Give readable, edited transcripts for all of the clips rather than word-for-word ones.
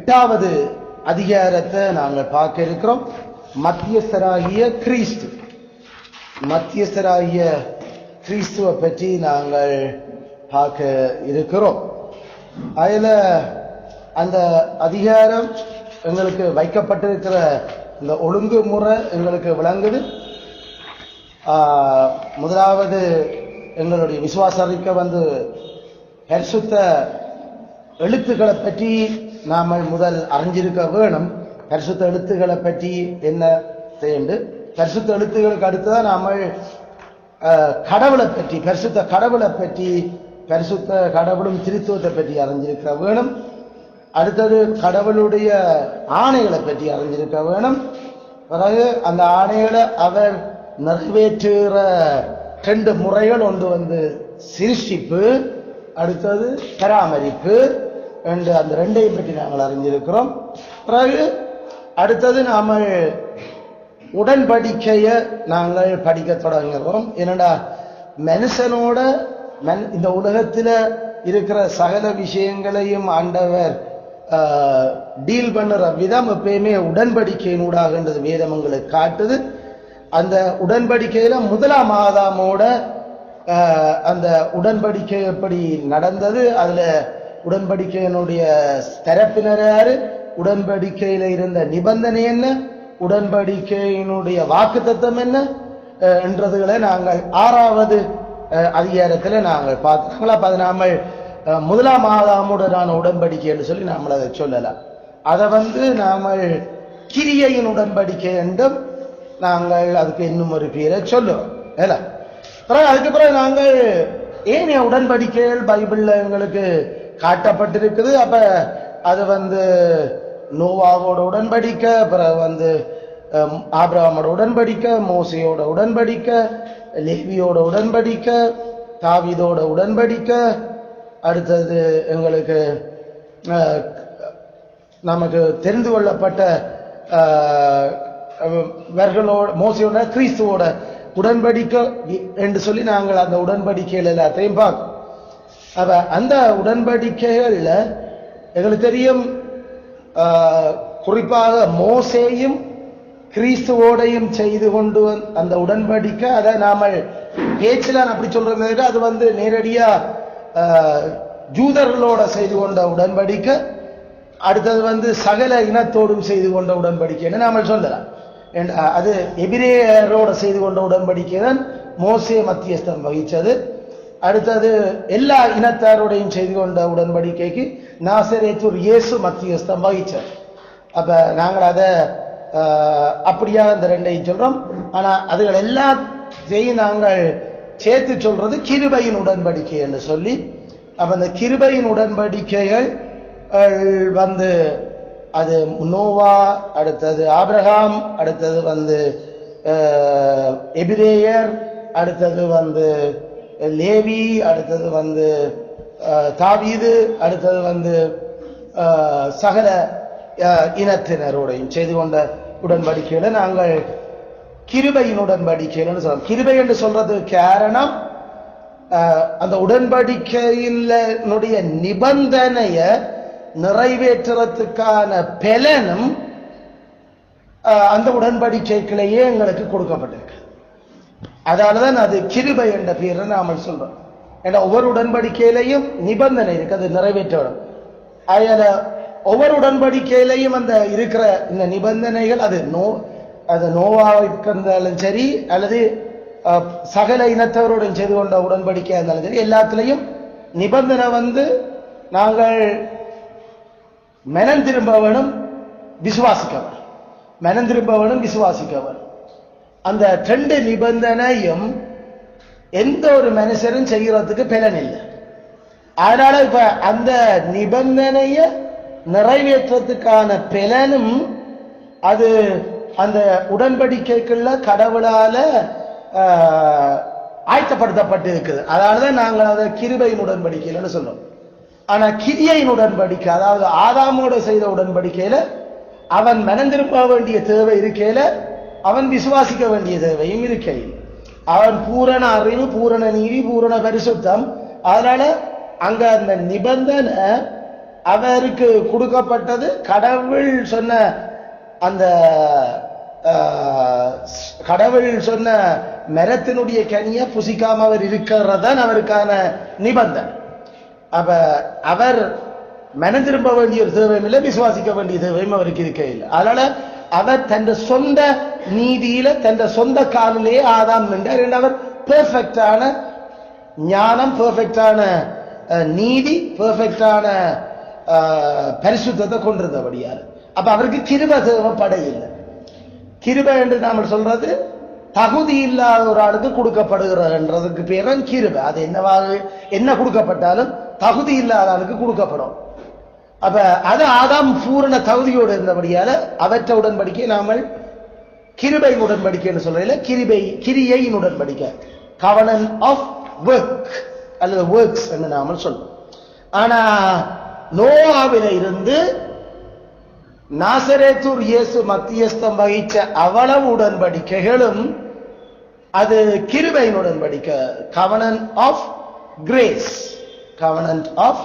8வது அதிகாரத்தை நாங்கள் பார்க்க இருக்கிறோம். மத்தியஸ்தராகிய கிறிஸ்து. மத்தியஸ்தராகிய கிறிஸ்துவை பற்றி நாங்கள் பார்க்க இருக்கிறோம். அதில் அந்த அதிகாரம் எங்களுக்கு வைக்கப்பட்டிருக்கிற இந்த ஒழுங்குமுறை எங்களுக்கு விளங்குது. முதலாவது எங்களுடைய விசுவாச அறிக்கை பரிசுத்த எழுத்துக்களை பற்றி நாம் முதல் அறிஞ்சிருக்க வேணும். பரிசுத்த எழுத்துக்களை பற்றி என்ன செய்யுண்டு, பரிசுத்த எழுத்துக்களுக்கு அடுத்துதான் நாம் கடவுளை பற்றி, பரிசுத்த கடவுளை பற்றி, பரிசுத்த கடவுளும் திருத்துவத்தை பற்றி அறிஞ்சிருக்க வேணும். அடுத்தது கடவுளுடைய ஆணைகளை பற்றி அறிஞ்சிருக்க வேணும். பிறகு அந்த ஆணைகளை அவர் நிறைவேற்றுகிற 2 முறைகள், ஒன்று சிருஷ்டிப்பு, அடுத்தது பராமரிப்பு என்று அந்த 2ஐயும் பற்றி நாங்கள் அறிஞ்சிருக்கிறோம். பிறகு அடுத்தது நாம் உடன்படிக்கையை நாங்கள் படிக்க தொடங்குகிறோம். என்னடா மனுஷனோட இந்த உலகத்தில் இருக்கிற சகல விஷயங்களையும் ஆண்டவர் டீல் பண்ணுற விதம் எப்பயுமே உடன்படிக்கையினூடாகன்றது வேதம் எங்களுக்கு காட்டுது. அந்த உடன்படிக்கையில 1ஆம் ஆதாமோட அந்த உடன்படிக்கை எப்படி நடந்தது, அதுல உடன்படிக்கையினுடைய தரப்பினர் யாரு, உடன்படிக்கையில இருந்த நிபந்தனை என்ன, உடன்படிக்கையினுடைய வாக்குத்தத்தம் என்ன என்றதுகளை நாங்கள் 6வது அதிகாரத்தில் நாங்கள் பார்த்தாங்களா. அப்ப அது நாம 1ஆம் ஆதாமுடனான உடன்படிக்கை என்று சொல்லி நாம அதை சொல்லலாம். அதை நாம கிரியையின் உடன்படிக்கை என்றும் நாங்கள் அதுக்கு இன்னும் ஒரு பேரை சொல்லுவோம். அதுக்கு பிறகு நாங்கள் ஏனைய உடன்படிக்கைகள் பைபிள்ல எங்களுக்கு காட்டப்பட்டிருக்குது. அப்ப அது நோவாவோட உடன்படிக்கை, பிறகு ஆபிரகாமோட உடன்படிக்கை, மோசையோட உடன்படிக்கை, லேவியோட உடன்படிக்கை, தாவீதோட உடன்படிக்கை, அடுத்தது எங்களுக்கு நமக்கு தெரிந்து கொள்ளப்பட்ட மோசையோட கிறிஸ்துவோட உடன்படிக்கை என்று சொல்லி நாங்கள் அந்த உடன்படிக்கைகள் எல்லாத்தையும் பார்க்கணும். அப்ப அந்த உடன்படிக்கைகள்ல எங்களுக்கு தெரியும், குறிப்பாக மோசேயும் கிறிஸ்துவோடையும் செய்து கொண்டு அந்த உடன்படிக்கை, அதை நாம பேச்சிலான் அப்படி சொல்றது, அது நேரடியா ஜூதர்களோட செய்து கொண்ட உடன்படிக்கை. அடுத்தது சகல இனத்தோடும் செய்து கொண்ட உடன்படிக்கைன்னு நாம சொல்லலாம். அது எபிரேயரோட செய்து கொண்ட உடன்படிக்கை தான் மோசே மத்தியஸ்தம் வகிச்சது. அடுத்தது எல்லா இனத்தாரோடையும் செய்து கொண்ட உடன்படிக்கைக்கு நாசரேத்தூர் இயேசு மத்தியஸ்தம் வகிச்சார். அப்ப நாங்கள் அதை அப்படியா இந்த 2ஐயும் சொல்றோம். ஆனா அதுகள் எல்லாத்தையும் நாங்கள் சேர்த்து சொல்றது கிருபையின் உடன்படிக்கை என்று சொல்லி. அப்ப அந்த கிருபையின் உடன்படிக்கைகள் அது நோவா, அடுத்தது ஆபிரகாம், அடுத்தது எபிரேயர், அடுத்தது லேவி, அடுத்தது தாவீது, அடுத்தது சகல இனத்தினரோடையும் செய்து கொண்ட உடன்படிக்கையில நாங்கள் கிருபையின் உடன்படிக்கைன்னு சொல்றோம். கிருபை என்று சொல்றது காரணம், அந்த உடன்படிக்கையினுடைய நிபந்தனைய நிறைவேற்றுறதுக்கான பலனும் அந்த உடன்படிக்கைகளையே எங்களுக்கு கொடுக்கப்பட்டிருக்கு. அதனாலதான் அது கிருபை என்ற பேரை நாம சொல்றோம். ஏன்னா ஒவ்வொரு உடன்படிக்கையிலையும் நிபந்தனை இருக்கு, அது நிறைவேற்றணும். அதனால ஒவ்வொரு உடன்படிக்கையிலையும் அந்த இருக்கிற இந்த நிபந்தனைகள், அது நோவாவுக்கு இருந்தாலும் சரி, அல்லது சகல இனத்தவருடன் செய்து கொண்ட உடன்படிக்கையா இருந்தாலும் சரி, எல்லாத்திலையும் நிபந்தனை நாங்கள் மனம் திரும்ப வேணும், விசுவாசிக்க வேணும். மனம் திரும்ப வேணும், விசுவாசிக்க வேணும். அந்த 2 நிபந்தனையும் எந்த ஒரு மனுஷரும் செய்யறதுக்கு பலன் இல்லை. அதனால இப்ப அந்த நிபந்தனைய நிறைவேற்றத்துக்கான பலனும் அது அந்த உடன்படிக்கைக்குள்ள கடவுளால ஆயத்தப்படுத்தப்பட்டு இருக்குது. அதனாலதான் நாங்கள் அதை கிருபையின் உடன்படிக்கைன்னு சொல்றோம். ஆனா கிரியையின் உடன்படிக்கை, அதாவது ஆதாமோட செய்த உடன்படிக்கையில அவன் மனம் திரும்ப வேண்டிய தேவை இருக்கையில, அவன் விசுவாசிக்க வேண்டிய தேவையும் இருக்கையில், அவன் பூரண அறிவு, பூரண நீதி, பூரண பரிசுத்தம். அதனால அங்க அந்த நிபந்தனை அவருக்கு கொடுக்கப்பட்டது கடவுள் சொன்ன அந்த கடவுள் சொன்ன மரத்தினுடைய கனியை புசிக்காம அவர் இருக்கிறதான் அவருக்கான நிபந்தனை. அப்ப அவர் மனம் திரும்ப வேண்டிய ஒரு தேவையும் இல்லை, விசுவாசிக்க வேண்டிய தேவையும் அவருக்கு இருக்க இல்லை. அதனால அவர் தன் சொந்த நீதியில தன் சொந்த காலிலேயே ஆதாம் நின்றார். அவர் பெர்ஃபெக்டான ஞானம், பெர்ஃபெக்டான நீதி, பெர்ஃபெக்டான பரிசுத்தத்தை கொண்டிருந்தபடியார். அப்ப அவருக்கு கிருபை தேவைப்பட இல்லை. கிருபை என்று நாம சொல்றது தகுதி இல்லாத ஒரு ஆளுக்கு கொடுக்கப்படுகிறதுக்கு பேரும் கிருபை. அது என்ன கொடுக்கப்பட்டாலும் தகுதி இல்லாத ஆளுக்கு கொடுக்கப்படும். அப்ப அது ஆதாம் பூரண தகுதியோடு இருந்தபடியால அவற்ற உடன்படிக்கை நாமல் கிருபை உடன்படிக்கைன்னு சொல்றதில்ல, கிரியையின் உடன்படிக்கை, கவர்னன்ட் ஆஃப் ஒர்க் அல்லது ஒர்க்ஸ் என்று நாமல் சொல்றோம். ஆனா நோவாவில இருந்து நாசரேத்தூர் இயேசு மத்தியஸ்தம் வகிச்ச அவ்வளவு உடன்படிக்கைகளும் அது கிருபையின் உடன்படிக்கை, covenant of grace, covenant of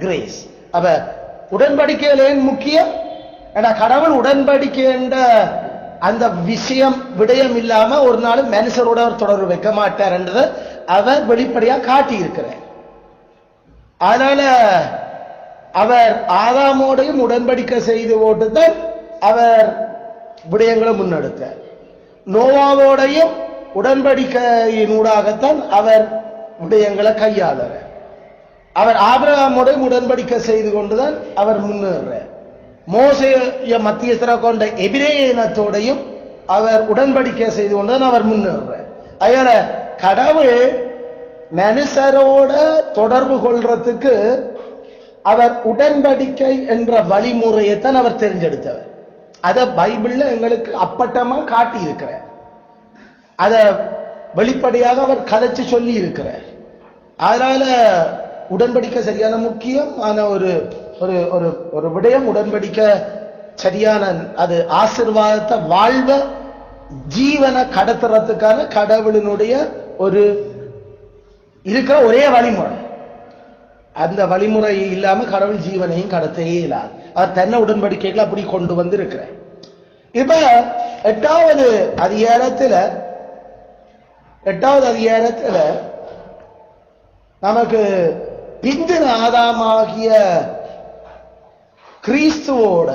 grace. அப்ப உடன்படிக்கையில் ஏன் முக்கியம்? ஏன்னா கடவுள் உடன்படிக்கை என்ற அந்த விடயம் இல்லாம ஒரு நாள் மனுஷரோட தொடர்பு வைக்க மாட்டார் என்றதை அவர் வெளிப்படையா காட்டி இருக்கிறார். அதனால அவர் ஆதாமோடையும் உடன்படிக்கை செய்து போட்டுதான் அவர் விடயங்களை முன்னெடுத்தார். நோவாவோடையும் உடன்படிக்கையினூடாகத்தான் அவர் விடயங்களை கையாளுறார். அவர் ஆபிரகாமோடையும் உடன்படிக்கை செய்து கொண்டுதான் அவர் முன்னேறார். மோசேய மத்தியஸ்தராக கொண்ட எபிரேய இனத்தோடையும் அவர் உடன்படிக்கை செய்து கொண்டுதான் அவர் முன்னேறார். அதனால கடவுள் மனுஷரோட தொடர்பு கொள்றதுக்கு அவர் உடன்படிக்கை என்ற வழிமுறையைத்தான் அவர் தெரிஞ்செடுத்தவர். அதை பைபிள்ல எங்களுக்கு அப்பட்டமா காட்டி இருக்கிறார். அதை வெளிப்படையாக அவர் கதைச்சு சொல்லி இருக்கிறார். அதனால உடன்படிக்கை சரியான முக்கியம். ஆனா ஒரு ஒரு ஒரு ஒரு விடயம் உடன்படிக்கை சரியான அது ஆசீர்வாதத்தை வாழ்வ ஜீவனை கடத்துறதுக்கான கடவுளினுடைய ஒரு இருக்கிற ஒரே வழிமுறை. அந்த வழிமுறை இல்லாம கடவுள் ஜீவனையும் கடத்தையே இல்லாது. அவர் தன்னை உடன்படிக்கைகள் அப்படி கொண்டு வந்து இருக்கிறார். இப்ப எட்டாவது அதிகாரத்துல நமக்கு பிந்தின ஆதாமாகிய கிறிஸ்துவோட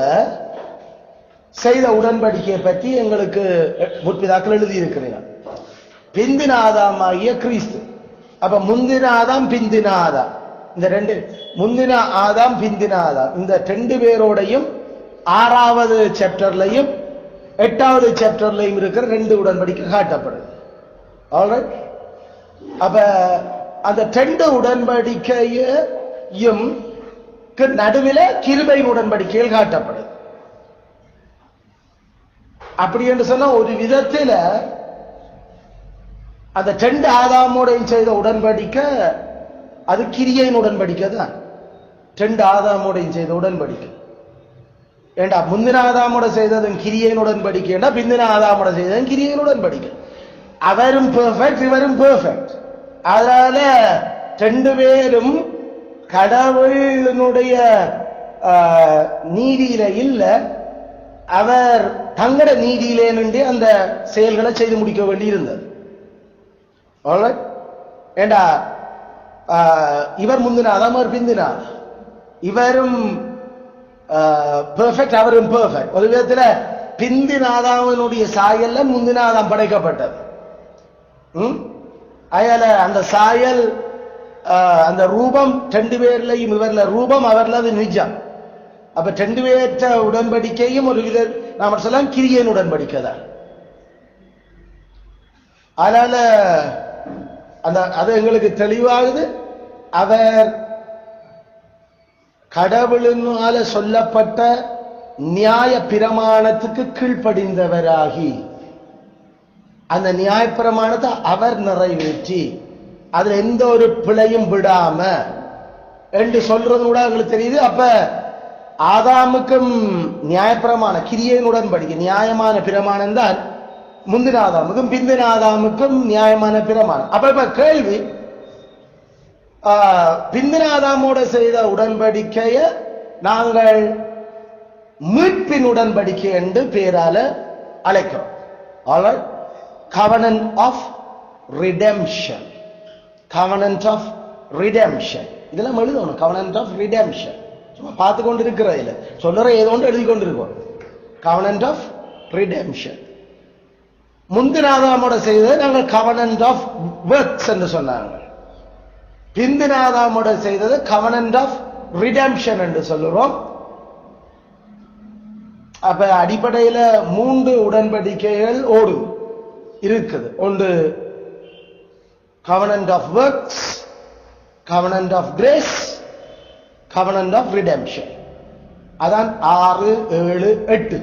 செய்த உடன்படிக்கையை பற்றி எங்களுக்கு முற்பிதாக்கள் எழுதி இருக்கிறார். பிந்தின ஆதாமாகிய கிறிஸ்து. அப்ப முந்தின ஆதாம் பிந்தின ஆதாம், இந்த ரெண்டு முந்தின ஆதாம் பிந்தின ஆதாம், இந்த ரெண்டு பேரோடையும் 6வது சாப்டர்லையும் 8வது சாப்டர்லையும் இருக்கிற ரெண்டு உடன்படிக்கை காட்டப்படுது. ஆல்ரைட். அப்ப அந்த ரெண்டு உடன்படிக்கையும் நடுவில் கிருபையின் உடன்படிக்கையில் காட்டப்படுது. அப்படி என்று சொன்னா ஒரு விதத்தில் அந்த ரெண்டு ஆதாமோடையும் செய்த உடன்படிக்கை அது கிரியையின் உடன்படிக்கை தான். ரெண்டு ஆதாமோடையும் செய்த உடன்படிக்கை ஏண்டா முந்தின ஆதாமோட செய்ததும் கிரியையின் உடன்படிக்கை, ஏண்டா பிந்தின ஆதாமோட செய்ததும் கிரியையின் உடன்படிக்கை. அவரும் பெர்ஃபெக்ட், இவரும் பெர்ஃபெக்ட். அதனால ரெண்டு பேரும் கடவுளினுடைய நீதியில இல்ல, அவர் தங்கட நீதியிலே நின்று அந்த செயல்களை செய்து முடிக்க வேண்டி இருந்தது. ஏண்டா இவர் முந்தினாதான் அவர் பிந்தினார். இவரும் பெர்ஃபெக்ட், அவரும் பெர்ஃபெக்ட். ஒரு விதத்துல பிந்தினாதாவனுடைய சாயல்ல முந்தினாதான் படைக்கப்பட்டது. அயால அந்த சாயல் அந்த ரூபம் ரெண்டு பேர்லையும், இவர்ல ரூபம் அவர்ல அது நிஜம். அப்ப ரெண்டு பேற்ற உடன்படிக்கையும் ஒரு வித நாம சொல்லலாம் கிரியையின் உடன்படிக்கை தான். அதனால அந்த அது எங்களுக்கு தெளிவாகுது. அவர் கடவுளினால சொல்லப்பட்ட நியாய பிரமாணத்துக்கு கீழ்ப்படிந்தவராகி அந்த நியாய பிரமாணத்தை அவர் நிறைவேற்றி அதுல எந்த ஒரு பிழையும் விடாம என்று சொல்றது கூட எங்களுக்கு தெரியுது. அப்ப ஆதாமுக்கும் நியாயப்பிரமாண கிரியையின் உடன்படிக்கை நியாயமான பிரமாணம் தான் முந்தின ஆதாமுக்கும் பிந்தின ஆதாமுக்கும் நியாயமான பிரமாணம். அப்ப இப்ப கேள்வி, பிந்தின ஆதாமோட செய்த உடன்படிக்கைய நாங்கள் மீட்பின் உடன்படிக்கை என்று பெயரால அழைக்கிறோம். Alright, covenant of redemption, covenant of redemption. இதெல்லாம் எழுதணும். covenant of redemption சும்மா பார்த்து கொண்டு இருக்கிற இல்ல, சொல்ற ஏதோ ஒன்று எழுதி கொண்டிருக்கோம். covenant of redemption. முந்தின ஆதாமோட செய்தது நாங்கள் covenant of works என்று சொன்னாங்க. பிந்தின ஆதாமோட செய்தது covenant of redemption என்று சொல்லுறோம். அப்ப அடிப்படையில 3 உடன்படிக்கைகள் ஓடும் இருக்குது. ஒன்று covenant of works, covenant of grace, covenant of redemption. அதான் 6, 7, 8.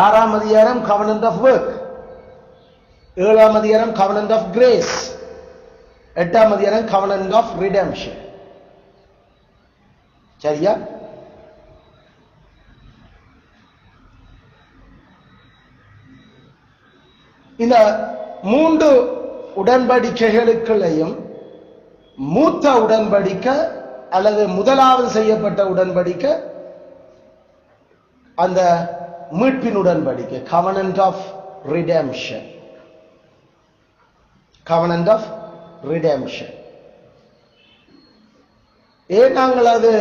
6ஆம் அதிகாரம் covenant of work, 7ஆம் அதிகாரம் covenant of grace, 8ஆம் அதிகாரம் covenant of redemption. சரியா? இந்த 3 உடன்படிக்கைகளுக்குள்ளையும் மூத்த உடன்படிக்கை அல்லது முதலாவது செய்யப்பட்ட உடன்படிக்கை அந்த மீட்பின் உடன்படிக்கை, covenant of redemption, covenant of redemption. ஏன் நாங்கள் அது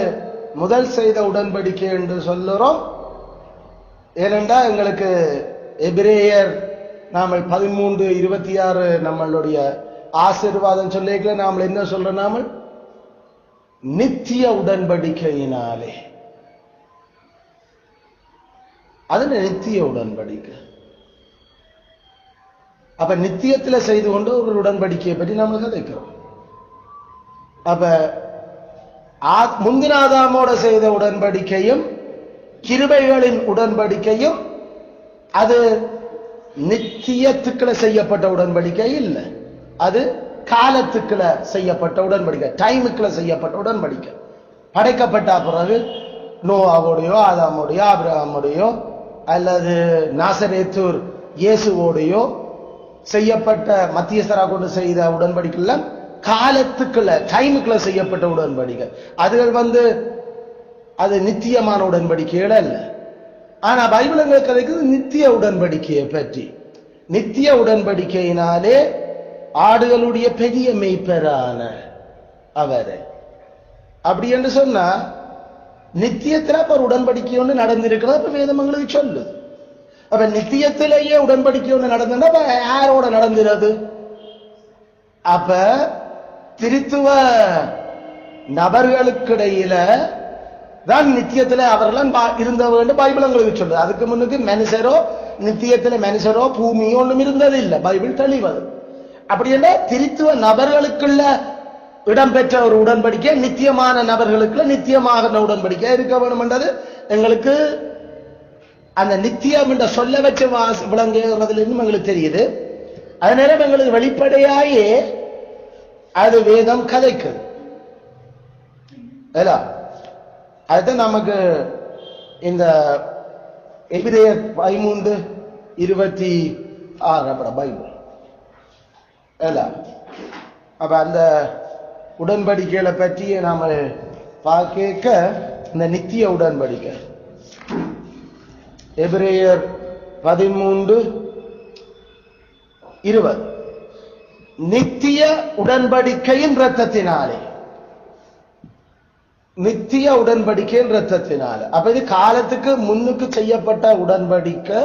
முதல் செய்த உடன்படிக்கை என்று சொல்லுறோம்? ஏனென்றால் எங்களுக்கு எபிரேயர் நாம 13:26 நம்மளுடைய ஆசீர்வாதம் சொல்லிக்கல நாம என்ன சொல்றோம்? நாம நித்திய உடன்படிக்கையினாலே, அது நித்திய உடன்படிக்கை. அப்ப நித்தியத்துல செய்து கொண்டு ஒரு உடன்படிக்கையை பற்றி நாம கதைக்கிறோம். அப்ப முந்தின ஆதாமோட செய்த உடன்படிக்கையும் கிருபைகளின் உடன்படிக்கையும் அது நித்தியத்துக்குள்ள செய்யப்பட்ட உடன்படிக்கை இல்லை, அது காலத்துக்குள்ள செய்யப்பட்ட உடன்படிக்கை, டைமுக்குள்ள செய்யப்பட்ட உடன்படிக்கை. படைக்கப்பட்ட பிறகு நோவாவோடையோ ஆதாமோடையோ ஆபிரகாமோடையோ அல்லது நாசரேத்தூர் இயேசுவோடையோ செய்யப்பட்ட மத்தியஸ்தரா கொண்டு செய்த உடன்படிக்கை காலத்துக்குள்ள டைமுக்குள்ள செய்யப்பட்ட உடன்படிக்கை. அதுகள் அது நித்தியமான உடன்படிக்கைகள் அல்ல. ஆனா பைபிள் எங்களுக்கு கிடைக்கிறது நித்திய உடன்படிக்கையை பற்றி. நித்திய உடன்படிக்கையினாலே ஆடுகளுடைய பெரிய மெய்ப்பரான அவரை அப்படி என்று சொன்னா நித்தியத்துல அப்ப உடன்படிக்கை ஒன்று நடந்திருக்கிறது. அப்ப வேதம் எங்களுக்கு சொல்லுது. அப்ப நித்தியத்திலேயே உடன்படிக்கை ஒன்று நடந்தா அப்ப யாரோட நடந்துறது? அப்ப திருத்துவ நபர்களுக்கிடையில தான் நித்தியத்துல அவரெல்லாம் இருந்தவர்கள் பைபிள் எங்களுக்கு சொல்லுது. அதுக்கு முன்னுக்கு மனுஷரோ நித்தியத்துல மனுஷரோ பூமியோ ஒன்றும் இருந்தது இல்லை. பைபிள் தெளிவது. அப்படி என்ன திருத்துவ நபர்களுக்குள்ள இடம்பெற்ற ஒரு உடன்படிக்கை நித்தியமான நபர்களுக்குள்ள நித்தியமாக உடன்படிக்கை இருக்க வேண்டும் என்றது எங்களுக்கு அந்த நித்தியம் என்ற சொல்ல வச்ச விளங்குறதுல இருந்து எங்களுக்கு தெரியுது. அதனால எங்களுக்கு வெளிப்படையாயே அது வேதம் கதைக்குது. அதுதான் நமக்கு இந்த எபிரேயர் 13:26 பைபிள். அப்ப அந்த உடன்படிக்கைகளை பற்றி நாம பார்க்க இந்த நித்திய உடன்படிக்கை எபிரேயர் 13:20 நித்திய உடன்படிக்கையின் இரத்தத்தினாலே, நித்திய உடன்படிக்கையின் இரத்தத்தினால. அப்ப இது காலத்துக்கு முன்னுக்கு செய்யப்பட்ட உடன்படிக்கை.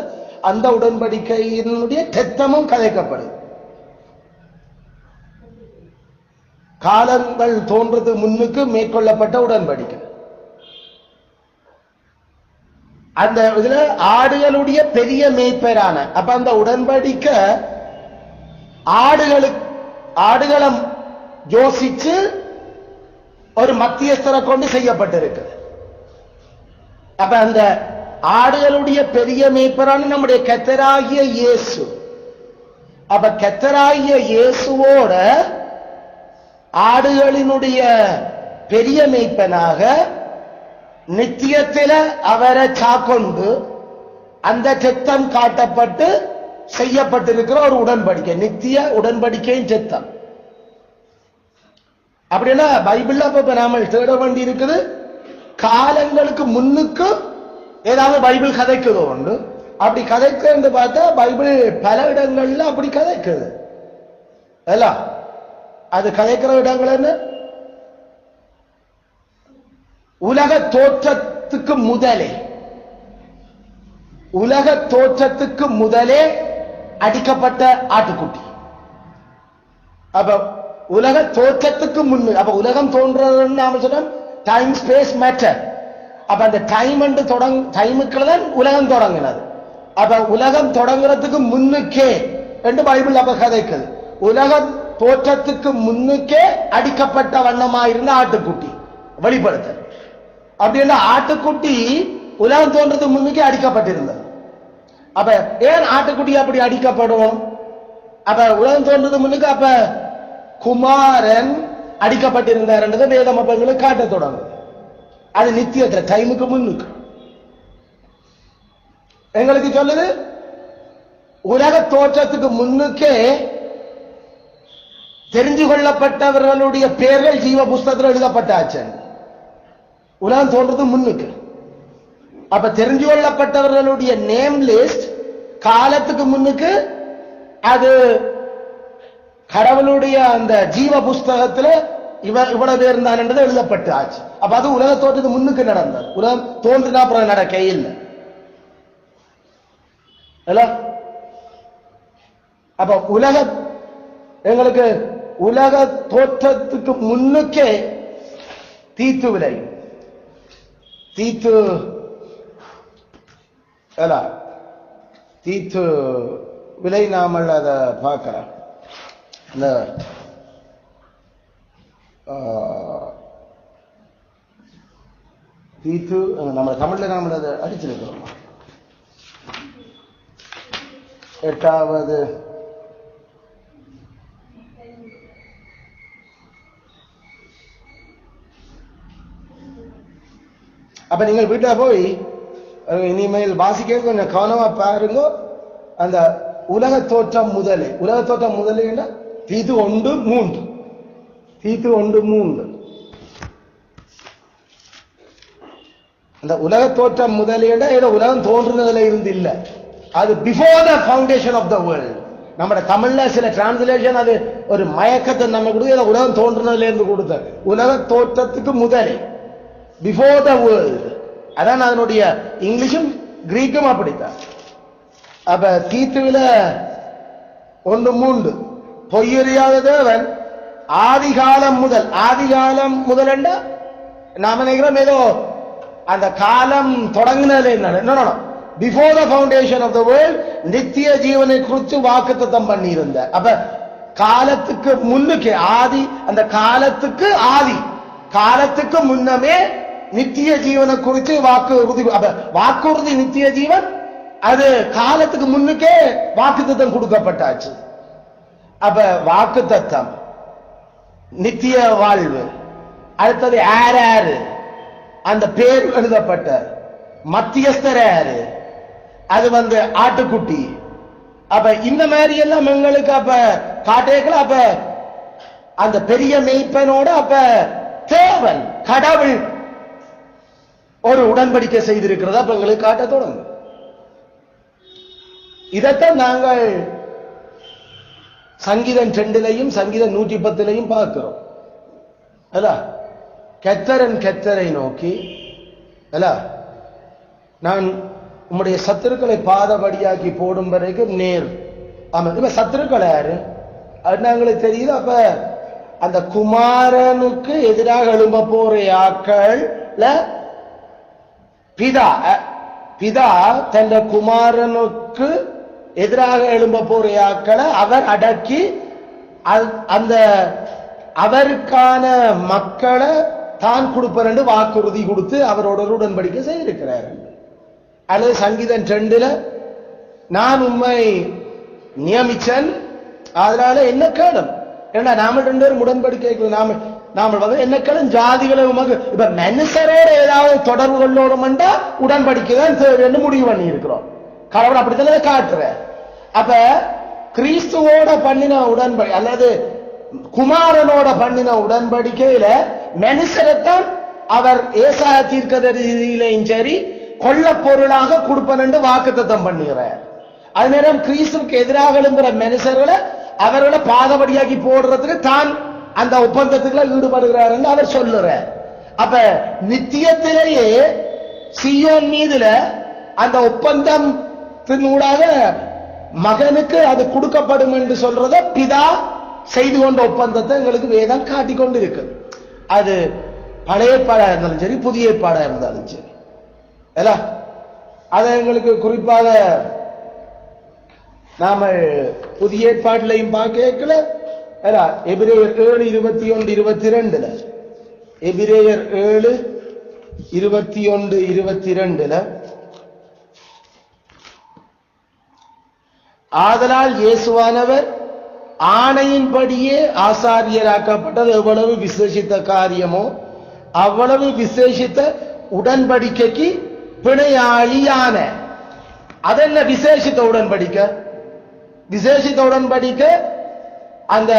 அந்த உடன்படிக்கையினுடைய இரத்தமும் கதைக்கப்படுது. காலங்கள் தோன்றது முன்னுக்கு மேற்கொள்ளப்பட்ட உடன்படிக்கை. அந்த இதுல ஆடுகளுடைய பெரிய மேய்ப்பரான அப்ப அந்த உடன்படிக்கை ஆடுகளம் யோசிச்சு ஒரு மத்தியஸ்தரை கொண்டு செய்யப்பட்டிருக்கு. அப்ப அந்த ஆடுகளுடைய பெரிய மேய்ப்பரான நம்முடைய கர்த்தராகிய இயேசு. அப்ப கர்த்தராகிய இயேசுவோட ஆடுகளினுடைய பெரிய மேய்ப்பனாக நித்தியத்தில அவரை சாக்கொண்டு அந்த சித்தம் காட்டப்பட்டு செய்யப்பட்டிருக்கிற ஒரு உடன்படிக்கை, நித்திய உடன்படிக்கையின் சித்தம். அப்படின்னா பைபிள்ல அப்ப நாம தேட வேண்டி இருக்குது காலங்களுக்கு முன்னுக்கு ஏதாவது பைபிள் கதைக்குதோ உண்டு. அப்படி கதைக்கு பார்த்தா பைபிள் பல இடங்கள்ல அப்படி கதைக்குது. அது கதைக்கிற இடங்கள் என்ன? உலக தோற்றத்துக்கு முதலே அடிக்கப்பட்ட ஆட்டுக்குட்டி. அப்ப உலக தோற்றத்துக்கு முன்னு, அப்ப உலகம் தோன்றது நாம சொன்னோம் டைம் ஸ்பேஸ் மேட்டர். அப்ப அந்த டைமுக்குள்ளதான் உலகம் தொடங்கினது. அப்ப உலகம் தொடங்குறதுக்கு முன்னுக்கே என்று பைபிள் அப்ப கதைக்குது. உலகம் தோற்றத்துக்கு முன்னுக்கே அடிக்கப்பட்ட வண்ணமா இருந்த ஆட்டுக்குட்டி வெளிப்படுத்த. அப்படின்னா ஆட்டுக்குட்டி உலகம் தோன்றதுக்கு முன்னுக்கே அடிக்கப்பட்டிருந்தது. அப்ப ஏன் ஆட்டுக்குட்டி அப்படி அடிக்கப்படும்? அப்ப உலகம் தோன்றதுக்கு முன்னுக்கு அப்ப குமாரன் அடிக்கப்பட்டிருந்தார் என்றதை வேதம் அப்ப எங்களுக்கு காட்ட தொடங்கும். அது நித்தியத்துல டைமுக்கு முன்னுக்கு எங்களுக்கு சொல்லுது. உலக தோற்றத்துக்கு முன்னுக்கே தெரிஞ்சு கொள்ளப்பட்டவர்களுடைய பெயர்கள் ஜீவ புஸ்தகத்தில் எழுதப்பட்டாச்சு. உலகம் தோன்றது முன்னுக்கு. அப்ப தெரிஞ்சு கொள்ளப்பட்டவர்களுடைய நேம் லிஸ்ட் காலத்துக்கு முன்னுக்கு அது கடவுளுடைய அந்த ஜீவ புஸ்தகத்துல இவ்வளவு பேர் தான் என்றது எழுதப்பட்டு ஆச்சு. அப்ப அது உலக தோற்றத்துக்கு முன்னுக்கு நடந்தது. உலகம் தோன்றினா அப்புறம் நடக்க இல்லை. அப்ப எங்களுக்கு உலக தோற்றத்துக்கு முன்னுக்கே தீத்து விலை நாமல் அதை பார்க்கிறோம். இந்த தீத்து நம்ம தமிழ்ல நாம அதை அடிச்சிருக்கிறோம். 8வது அப்ப நீங்கள் வீட்டை போய் இனிமேல் வாசிக்க கொஞ்சம் கவனமா பாருங்க. அந்த உலக தோற்றம் முதலே தீத்து 1:3 அந்த உலக தோற்றம் முதலேண்டா ஏதோ உலகம் தோன்றுனதுல இருந்து இல்ல. அது before the foundation of the world. நம்ம தமிழ்ல சில டிரான்ஸ்லேஷன் அது ஒரு மயக்கத்தை நம்ம கொடுத்து உலகம் தோன்றுனதுல இருந்து கொடுத்த உலக தோற்றத்துக்கு முதலே பிஃபோர் த வேர்ல்ட். அதான் அதனுடைய இங்கிலீஷும் கிரீக்கும் அப்படித்தான். அப்ப தீத்துவில 1:3 பொய்யறியாத தேவன் ஆதிகாலம் முதல் என்றா நாம நினைக்கிறோம் ஏதோ அந்த காலம் தொடங்கினதுல before the foundation of the world நித்திய ஜீவனை குறித்து வாக்குத்தத்தம் பண்ணியிருந்த. அப்ப காலத்துக்கு முன்னுக்கு அந்த காலத்துக்கு முன்னமே நித்திய ஜீவனை குறித்து வாக்குறுதி நித்திய ஜீவன் அது காலத்துக்கு முன்னுக்கே வாக்குத்தத்தம் கொடுக்கப்பட்டாச்சு. அப்ப வாக்குத்தத்தம் நித்திய வாழ்வு. அடுத்தது யாரு அந்த பேர் எழுதப்பட்ட மத்தியஸ்தர் யாரு? அது ஆட்டுக்குட்டி. அப்ப இந்த மாதிரி எல்லாம் எங்களுக்கு அப்ப காட்டேக்கல. அப்ப அந்த பெரிய மெய்ப்பனோட அப்ப தேவன் கடவுள் ஒரு உடன்படிக்கை செய்திருக்கிறதா அப்ப எங்களுக்கு காட்ட தொடங்கும். இதைத்தான் நாங்கள் சங்கீதம் 2 சங்கீதம் 110 பார்க்கிறோம். கர்த்தரை நோக்கி நான் உம்முடைய சத்துருக்களை பாதபடியாக்கி போடும் வரைக்கும் நேர். ஆமா, இப்ப சத்துருக்கள் யாரு நாங்களுக்கு தெரியுது. அப்ப அந்த குமாரனுக்கு எதிராக எழும்ப போற ஆக்கள் பிதா தன் குமாரனுக்கு எதிராக எழும்ப போற ஆக்களை அவர் அடக்கி அந்த அவருக்கான மக்களை தான் கொடுப்பார் என்று வாக்குறுதி கொடுத்து அவரோட உடன்படிக்கை செய்திருக்கிறார். அல்லது சங்கீதம் 2 நான் உம்மை நியமிச்சன் அதனால என்ன கேடும் ஏன்னா நாம 2 பேரும் உடன்படிக்கை நாம என்ன கேடும் ஜாதிகளை உமக்கு இப்ப மனுஷரோட ஏதாவது தொடர்பு கொள்ளோடும்டா உடன்படிக்கை தான் தேவைன்னு முடிவு பண்ணி இருக்கிறோம். கடவுள் அப்படித்தானே காட்டுற. அப்ப கிறிஸ்துவோட பண்ணின உடன்படி அல்லது குமாரனோட பண்ணின உடன்படிக்கையில மனுஷரைத்தான் அவர் ஏசாயா தீர்க்கதரிசியிலையும் சரி கொள்ள பொருளாக கொடுப்பன் என்று வாக்குத்தத்தம் பண்ணுகிறார். அது நேரம் கிறிஸ்துவுக்கு எதிராக எழும்புற மனுஷர்களை அவர்களை பாதபடியாக்கி போடுறதுக்கு தான் அந்த ஒப்பந்தத்துக்குள்ள ஈடுபடுகிறார் என்று அவர் சொல்லுறார். அப்ப நித்தியத்திலேயே சீயோன் மீதுல அந்த ஒப்பந்தத்தினூடாக மகனுக்கு அது கொடுக்கப்படும் என்று சொல்றத பிதா செய்து கொண்ட ஒப்பந்தத்தை எங்களுக்கு வேதம் காட்டிக் கொண்டு இருக்கு. அது பழைய ஏற்பாடா இருந்தாலும் சரி, புதிய ஏற்பாடா இருந்தாலும் சரி, அதை எங்களுக்கு குறிப்பாக நாம புதிய ஏற்பாட்டிலையும் பார்க்கல. எபிரேயர் 7:21-22 எபிரேயர் 7:21-22 ஆதலால் இயேசுவானவர் ஆணையின்படியே ஆசாரியராக்கப்பட்டது எவ்வளவு விசேஷித்த காரியமோ அவ்வளவு விசேஷித்த உடன்படிக்கைக்கு பிணையாளியான. அதென்ன விசேஷித்த உடன்படிக்கை? விசேஷித்த உடன்படிக்கை அந்த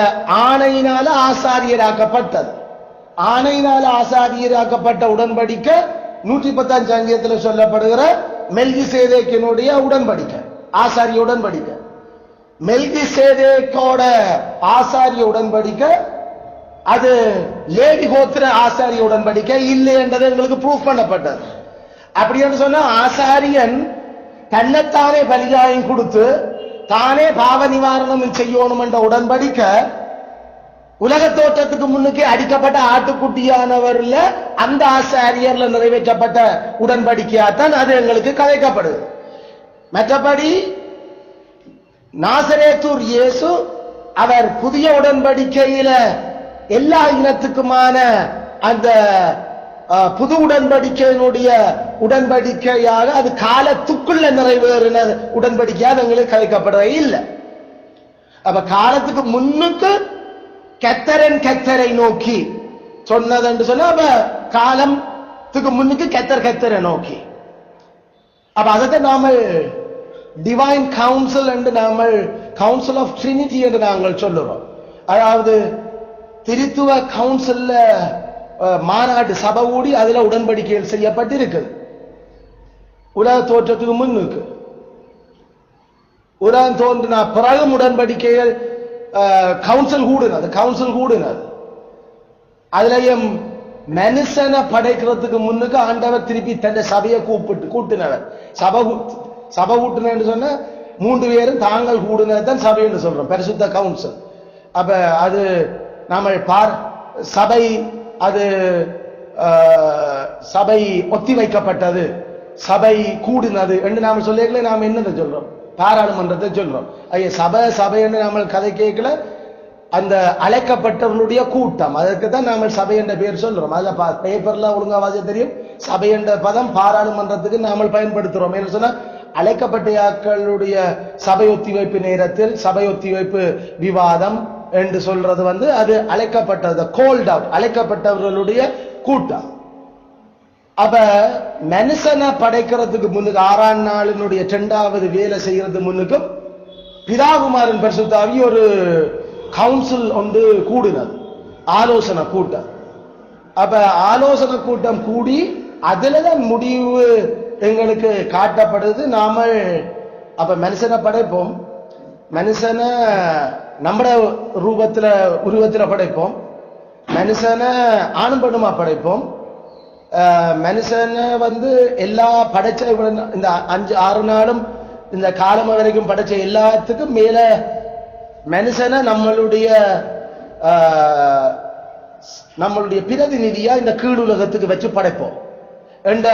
ஆணையினால ஆசாரியராக்கப்பட்டது. ஆணையினால ஆசாரியராக்கப்பட்ட உடன்படிக்கை 110 சங்கீதத்தில் சொல்லப்படுகிற மெல்கிசேதேக்கினுடைய உடன்படிக்கை, ஆசாரிய உடன்படிக்கை. மெல்கிசேதேக்கோட ஆசாரிய உடன்படிக்கை அது லேவி கோத்திர ஆசாரிய உடன்படிக்கை இல்லை என்றது எங்களுக்கு ப்ரூஃப் பண்ணப்பட்டது. அப்படி என்று சொன்னா ஆசாரியன் தன்னைத்தானே பலியாயம் கொடுத்து தானே பாவ நிவாரணம் செய்யணும் என்ற உடன்படிக்கை உலக தோற்றத்துக்கு முன்னுக்கு அடிக்கப்பட்ட ஆட்டுக்குட்டியானவர்ல அந்த ஆசாரியர்ல நிறைவேற்றப்பட்ட உடன்படிக்கையாத்தான் அது எங்களுக்கு கதைக்கப்படுது. மற்றபடி நாசரேத்தூர் இயேசு அவர் புதிய உடன்படிக்கையில எல்லா இனத்துக்குமான அந்த புது உடன்படிக்கையினுடைய உடன்படிக்கையாக அது காலத்துக்குள்ள நிறைவேறின உடன்படிக்கையாக எங்களுக்கு கதைக்கப்படவே இல்லை. அப்ப காலத்துக்கு முன்னுக்கு கத்தரை நோக்கி சொன்னது என்று சொன்னா அப்ப காலத்துக்கு முன்னுக்கு கத்தரை நோக்கி. அப்ப அதை நாம டிவைன் கவுன்சில் என்று நாங்கள் கவுன்சில் ஆஃப் ட்ரினிட்டி என்று நாங்கள் சொல்லுறோம். அதாவது திருத்துவ கவுன்சில்ல மாநாட்டு சபை கூடி அதுல உடன்படிக்கைகள் செய்யப்பட்டிருக்குது. உலக தோற்றத்துக்கு முன்னுக்கு உலகம் தோன்றின பிறகும் உடன்படிக்கைகள் கவுன்சில் கூடுனது. அதுலயும் மனுஷனை படைக்கிறதுக்கு முன்னுக்கு ஆண்டவர் திருப்பி தன் சபையை கூட்டினவர். சபை கூட்டினு சொன்ன 3 பேரும் தாங்கள் கூடுனதான் சபை என்று சொல்றோம், பரிசுத்த கவுன்சில். அப்ப அது நாம சபை அது சபை ஒத்தி வைக்கப்பட்டது, சபை கூடினது என்று நாம சொல்லிக்கல. நாம என்னதை சொல்றோம்? பாராளுமன்றத்தை சொல்றோம். சபை என்று நாம கதை கேட்கல, அந்த அழைக்கப்பட்டவர்களுடைய கூட்டம், அதற்கு தான் நாம சபை என்ற பேர் சொல்றோம். அதுல பேப்பர்ல ஒழுங்கா வாசிக்க தெரியும். சபை என்ற பதம் பாராளுமன்றத்துக்கு நாம பயன்படுத்துறோம். என்ன சொன்னா அழைக்கப்பட்ட சபை ஒத்திவைப்பு நேரத்தில் சபை ஒத்திவைப்பு விவாதம் என்று சொல்றது அது அழைக்கப்பட்டது, கோல்ட் அவுட், அழைக்கப்பட்டவர்களுடைய கூட்டம். அப்ப மனுஷனை படைக்கிறதுக்கு முன்னுக்கு 6ஆம் நாளினுடைய 2வது வேலை செய்யறது முன்னுக்கும் பிதாகுமாரன் பரிசுத்தாவி ஒரு கவுன்சில் ஒன்று கூடினது, ஆலோசனை கூட்டம். அப்ப ஆலோசனை கூட்டம் கூடி அதுலதான் முடிவு எங்களுக்கு காட்டப்படுது. நாம அப்ப மனுஷனை படைப்போம், மனுஷனை நம்மட உருவத்துல படைப்போம், மனுஷனை ஆணும் பெண்ணுமா படைப்போம். மனுஷனை எல்லா படைச்ச இந்த 5-6 நாளும் இந்த காலம் வரைக்கும் படைச்ச எல்லாத்துக்கும் மேல மனுஷனை நம்மளுடைய பிரதிநிதியா இந்த கீழுலகத்துக்கு வச்சு படைப்போம் என்ற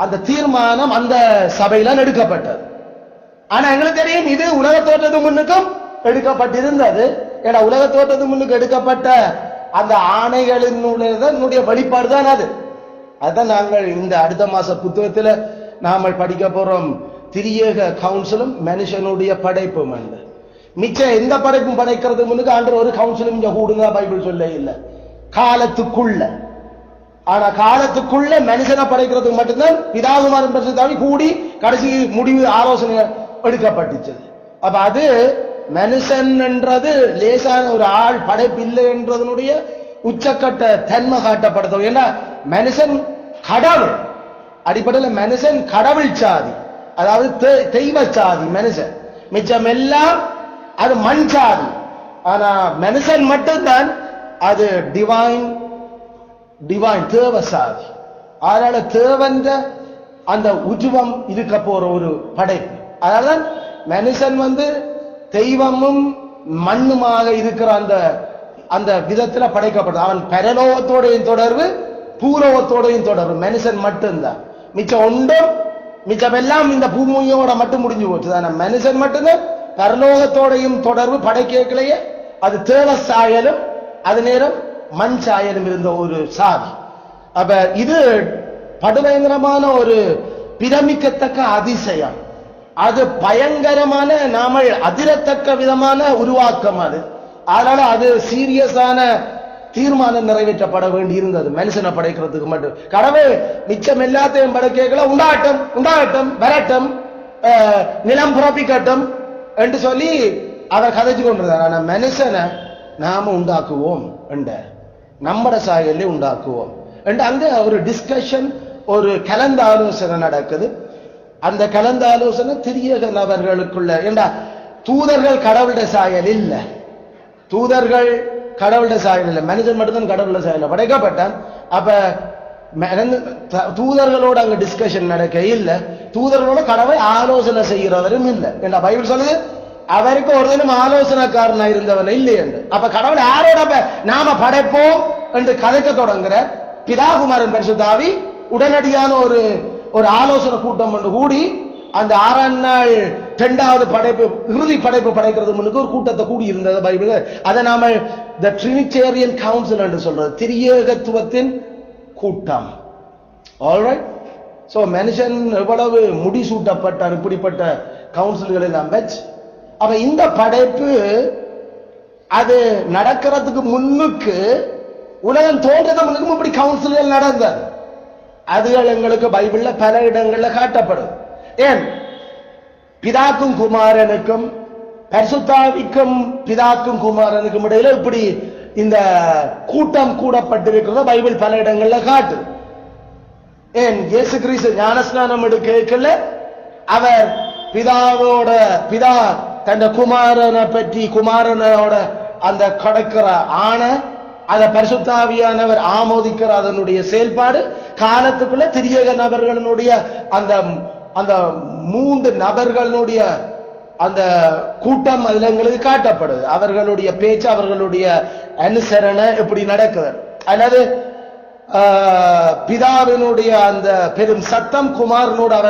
அந்த தீர்மானம் அந்த சபையில எடுக்கப்பட்டது. ஆனா எங்களுக்கு தெரியும் இது உலக தோற்றத்துக்கு முன்னுக்கும் எடுக்கப்பட்டிருந்தது. ஏன்னா உலக தோற்றத்துக்கு முன்னுக்கு எடுக்கப்பட்ட அந்த ஆணைகளினுடைய வெளிப்பாடு தான் அது. அதுதான் நாங்கள் இந்த அடுத்த மாச புத்தகத்துல நாம படிக்க போறோம். திரியேக கவுன்சிலும் மனுஷனுடைய படைப்பும். மிச்சம் எந்த படைப்பும் படைக்கிறதுக்கு முன்னுக்கு ஆண்டு ஒரு கவுன்சிலும் இங்க கூடுங்க பைபிள் சொல்ல இல்லை, காலத்துக்குள்ள. ஆனா காலத்துக்குள்ள மனுஷனை படைக்கிறதுக்கு மட்டும்தான் பிதாகுமாரன் பரிசுத்தாவி கூடி கடைசி முடிவு ஆலோசனை எடுக்கப்பட்டுச்சு. அப்ப அது மனுஷன் என்றது லேசான ஒரு ஆள் படைப்பு இல்லை என்றதனுடைய உச்சக்கட்ட தன்மை காட்டப்படுத்தும். ஏன்னா மனுஷன் கடவுள் அடிப்படையில் மனுஷன் கடவுள் சாதி, அதாவது தெய்வ சாதி மனுஷன். மிச்சம் எல்லாம் அது மண் சாதி. ஆனா மனுஷன் மட்டும்தான் அது டிவைன் தேவ சாதி. அதனால தேவந்த அந்த உருவம் இருக்க போற ஒரு படைப்பு. அதனால மனுஷன் தெய்வமும் மண்ணுமாக இருக்கிற அந்த விதத்துல படைக்கப்பட்டது. அவன் பரலோகத்தோடையும் தொடர்பு, பூலோகத்தோடையும் தொடர்பு மனுஷன் மட்டும்தான். மிச்சமெல்லாம் இந்த பூமியோட மட்டும் முடிஞ்சு போச்சு. மனுஷன் மட்டும்தான் பரலோகத்தோடையும் தொடர்பு. படைக்கலையே அது தேவ சாயலும் அது நேரம் மண் சாயலும் இருந்த ஒரு சாதி. அப்ப இது படுபயங்கரமான ஒரு பிரமிக்கத்தக்க அதிசயம். அது பயங்கரமான நாம அதிரத்தக்க விதமான உருவாக்கம். அதனால அது சீரியஸான தீர்மானம் நிறைவேற்றப்பட வேண்டி இருந்தது மனுஷனை படைக்கிறதுக்கு மட்டும். கடவுள் மிச்சம் எல்லாத்தையும் படைக்கல, உண்டாகட்டும் வரட்டும், நிலம் புறப்பிக்கட்டும் என்று சொல்லி அவர் கதைச்சு கொண்டிருந்தார். ஆனா மனுஷனை நாம உண்டாக்குவோம் என்ற நம்மட சாயலே உண்டாக்குவோம் என்று அங்க ஒரு டிஸ்கஷன், ஒரு கலந்த ஆலோசனை நடக்குது. அந்த கலந்த ஆலோசனை திரியக நபர்களுக்குள்ள. ஏண்டா தூதர்கள் கடவுளுடைய சாயல் இல்ல, தூதர்கள் கடவுளுடைய சாயல் இல்லை, மனிதன் மட்டும்தான் கடவுளுடைய சாயல் படைக்கப்பட்டான். அப்ப தூதர்களோட அங்க டிஸ்கஷன் நடக்க இல்ல, தூதர்களோட கடவுளை ஆலோசனை செய்கிறவரும் இல்லை. ஏண்டா பைபிள் சொல்லுது அவருக்கு ஒரு தினம் ஆலோசனைக்காரனா இருந்தவன் இல்லை என்று. அப்ப கடவுள் யாரோட நாம படைப்போம் என்று கதைக்க தொடங்குற பிதாகுமாரன் பரிசுத்த ஆவி உடனடியான ஒரு ஆலோசனை கூட்டம் ஒன்று கூடி அந்த 6ஆம் நாள் 2வது படைப்பு, இறுதி படைப்பு படைக்கிறது முன்னுக்கு ஒரு கூட்டத்தை கூடி இருந்தது பைபிள். அதை நாம தி ட்ரினிட்டேரியன் கவுன்சில் என்று சொல்றது, திரியேகத்துவத்தின் கூட்டம். ஆல்ரைட். சோ மனுஷன் எவ்வளவு முடிசூட்டப்பட்டார் இப்படிப்பட்ட கவுன்சில்கள் எல்லாம் வச்சு. அப்ப இந்த படைப்பு அது நடக்கிறதுக்கு முன்னுக்கு, உலகம் தோன்றதுக்கு முன்னுக்கும் இப்படி கவுன்சில்கள் நடந்தது. அதுகள் எங்களுக்கு பைபிள்ல பல இடங்கள்ல காட்டப்படும். ஏன் பிதாக்கும் குமாரனுக்கும், பரிசுத்தாவிக்கும் பிதாக்கும் குமாரனுக்கும் இடையில இப்படி இந்த கூட்டம் கூடப்பட்டிருக்கிறத பைபிள் பல இடங்கள்ல காட்டு. ஏன் இயேசு கிறிஸ்து ஞானஸ்நானம் எடுக்கல அவர் பிதா தன் குமாரனை பற்றி, குமாரனோட அந்த கடக்கிற ஆணை அதை பரிசுத்தாவியானவர் ஆமோதிக்கிற அதனுடைய செயல்பாடு காலத்துக்குள்ள திரியக நபர்களுடைய அந்த 3 நபர்களுடைய அந்த கூட்டம் அதுல எங்களுக்கு காட்டப்படுது. அவர்களுடைய பேச்சு, அவர்களுடைய அனுசரணை எப்படி நடக்குது. அல்லது பிதாவினுடைய அந்த பெரும் சத்தம் குமாரனோடு அவர்